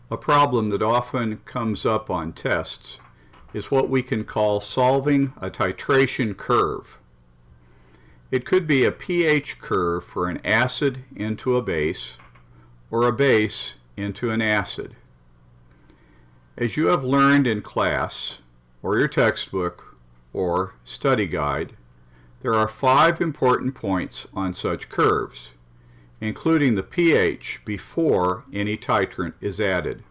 A problem that often comes up on tests is what we can call solving a titration curve. It could be a pH curve for an acid into a base or a base into an acid. As you have learned in class or your textbook or study guide, there are 5 important points on such curves, including the pH before any titrant is added.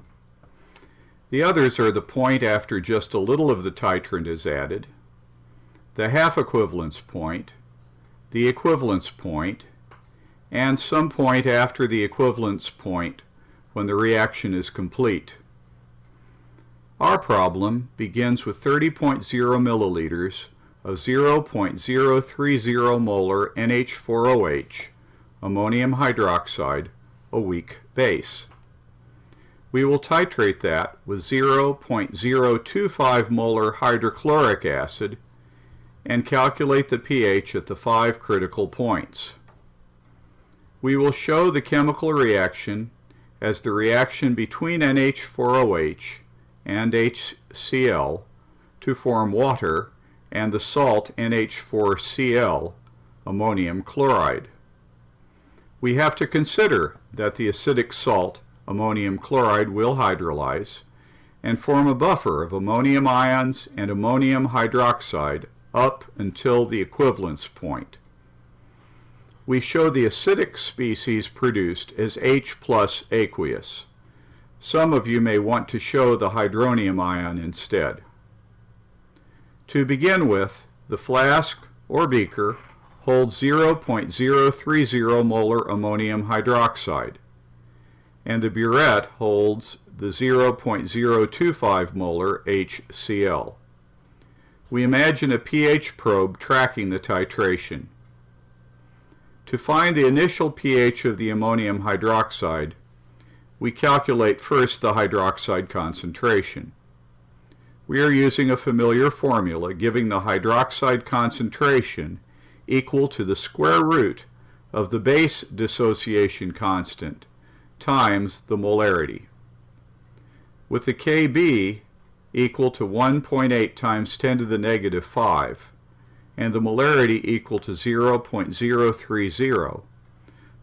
The others are the point after just a little of the titrant is added, the half equivalence point, the equivalence point, and some point after the equivalence point when the reaction is complete. Our problem begins with 30.0 milliliters of 0.030 molar NH4OH, ammonium hydroxide, a weak base. We will titrate that with 0.025 molar hydrochloric acid and calculate the pH at the 5 critical points. We will show the chemical reaction as the reaction between NH4OH and HCl to form water and the salt NH4Cl, ammonium chloride. We have to consider that the acidic salt, ammonium chloride, will hydrolyze and form a buffer of ammonium ions and ammonium hydroxide up until the equivalence point. We show the acidic species produced as H plus aqueous. Some of you may want to show the hydronium ion instead. To begin with, the flask or beaker holds 0.030 molar ammonium hydroxide, and the burette holds the 0.025 molar HCl. We imagine a pH probe tracking the titration. To find the initial pH of the ammonium hydroxide, we calculate first the hydroxide concentration. We are using a familiar formula giving the hydroxide concentration equal to the square root of the base dissociation constant times the molarity, with the Kb equal to 1.8 times 10 to the negative 5 and the molarity equal to 0.030.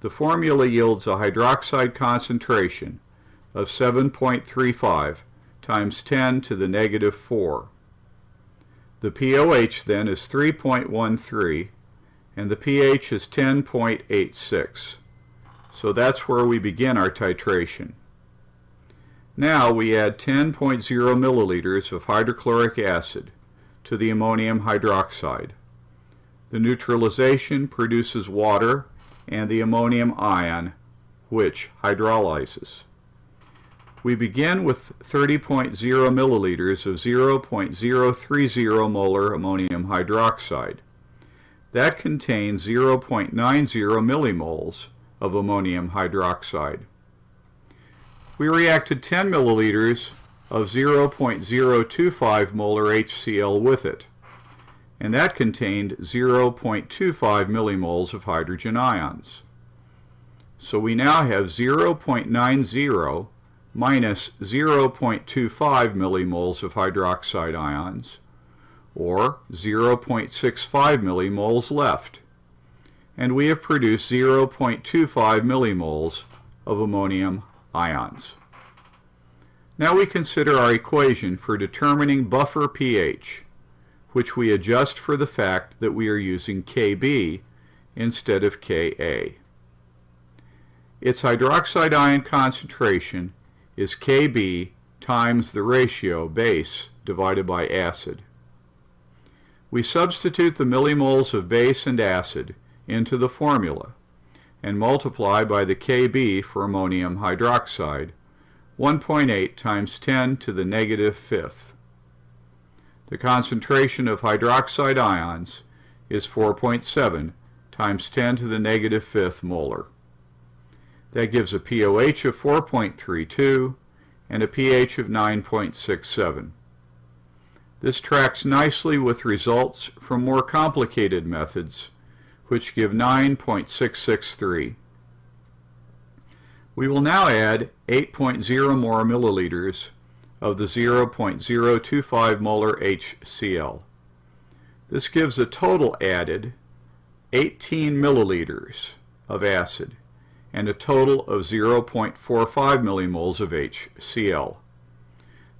The formula yields a hydroxide concentration of 7.35 times 10 to the negative 4. The pOH then is 3.13 and the pH is 10.86. So that's where we begin our titration. Now we add 10.0 milliliters of hydrochloric acid to the ammonium hydroxide. The neutralization produces water and the ammonium ion, which hydrolyzes. We begin with 30.0 milliliters of 0.030 molar ammonium hydroxide. That contains 0.90 millimoles of ammonium hydroxide. We reacted 10 milliliters of 0.025 molar HCl with it, and that contained 0.25 millimoles of hydrogen ions. So we now have 0.90 minus 0.25 millimoles of hydroxide ions, or 0.65 millimoles left, and we have produced 0.25 millimoles of ammonium ions. Now we consider our equation for determining buffer pH, which we adjust for the fact that we are using Kb instead of Ka. Its hydroxide ion concentration is Kb times the ratio base divided by acid. We substitute the millimoles of base and acid into the formula and multiply by the Kb for ammonium hydroxide, 1.8 times 10 to the negative 5th. The concentration of hydroxide ions is 4.7 times 10 to the negative 5th molar. That gives a pOH of 4.32 and a pH of 9.67. This tracks nicely with results from more complicated methods, which give 9.663. We will now add 8.0 more milliliters of the 0.025 molar HCl. This gives a total added 18 milliliters of acid and a total of 0.45 millimoles of HCl.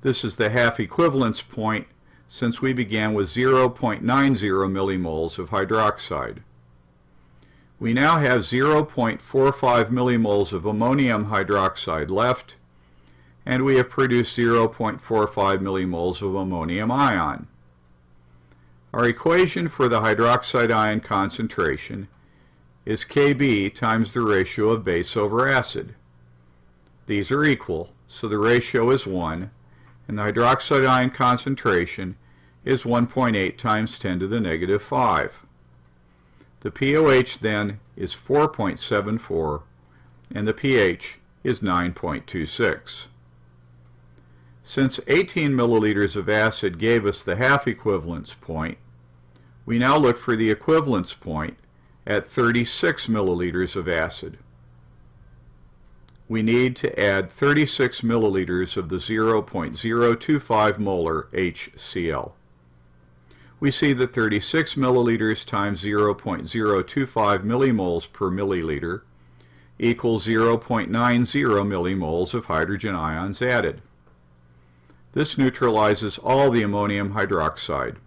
This is the half equivalence point since we began with 0.90 millimoles of hydroxide. We now have 0.45 millimoles of ammonium hydroxide left, and we have produced 0.45 millimoles of ammonium ion. Our equation for the hydroxide ion concentration is Kb times the ratio of base over acid. These are equal, so the ratio is 1, and the hydroxide ion concentration is 1.8 times 10 to the negative 5. The pOH then is 4.74, and the pH is 9.26. Since 18 milliliters of acid gave us the half equivalence point, we now look for the equivalence point at 36 milliliters of acid. We need to add 36 milliliters of the 0.025 molar HCl. We see that 36 milliliters times 0.025 millimoles per milliliter equals 0.90 millimoles of hydrogen ions added. This neutralizes all the ammonium hydroxide.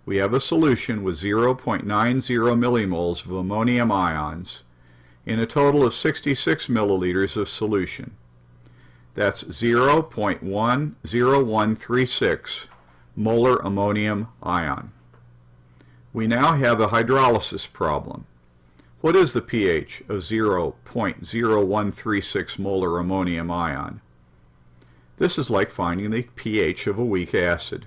We have a solution with 0.90 millimoles of ammonium ions in a total of 66 milliliters of solution. That's 0.10136 molar ammonium ion. We now have a hydrolysis problem. What is the pH of 0.0136 molar ammonium ion? This is like finding the pH of a weak acid.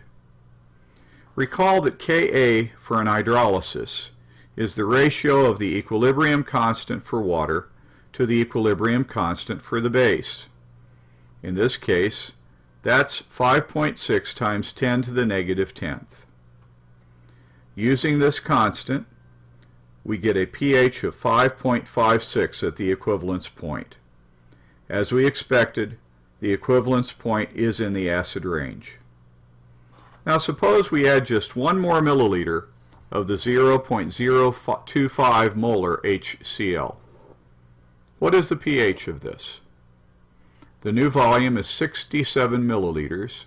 Recall that Ka for an hydrolysis is the ratio of the equilibrium constant for water to the equilibrium constant for the base. In this case, that's 5.6 times 10 to the negative 10th. Using this constant, we get a pH of 5.56 at the equivalence point. As we expected, the equivalence point is in the acid range. Now suppose we add just one more milliliter of the 0.025 molar HCl. What is the pH of this? The new volume is 67 milliliters,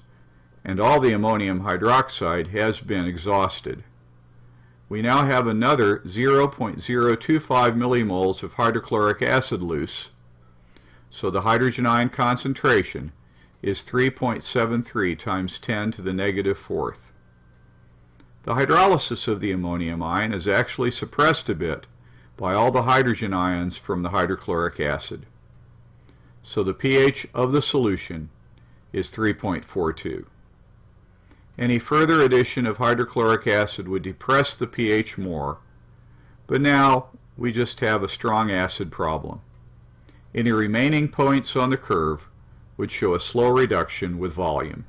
and all the ammonium hydroxide has been exhausted. We now have another 0.025 millimoles of hydrochloric acid loose, so the hydrogen ion concentration is 3.73 times 10 to the negative 4th. The hydrolysis of the ammonium ion is actually suppressed a bit by all the hydrogen ions from the hydrochloric acid. So the pH of the solution is 3.42. Any further addition of hydrochloric acid would depress the pH more, but now we just have a strong acid problem. Any remaining points on the curve would show a slow reduction with volume.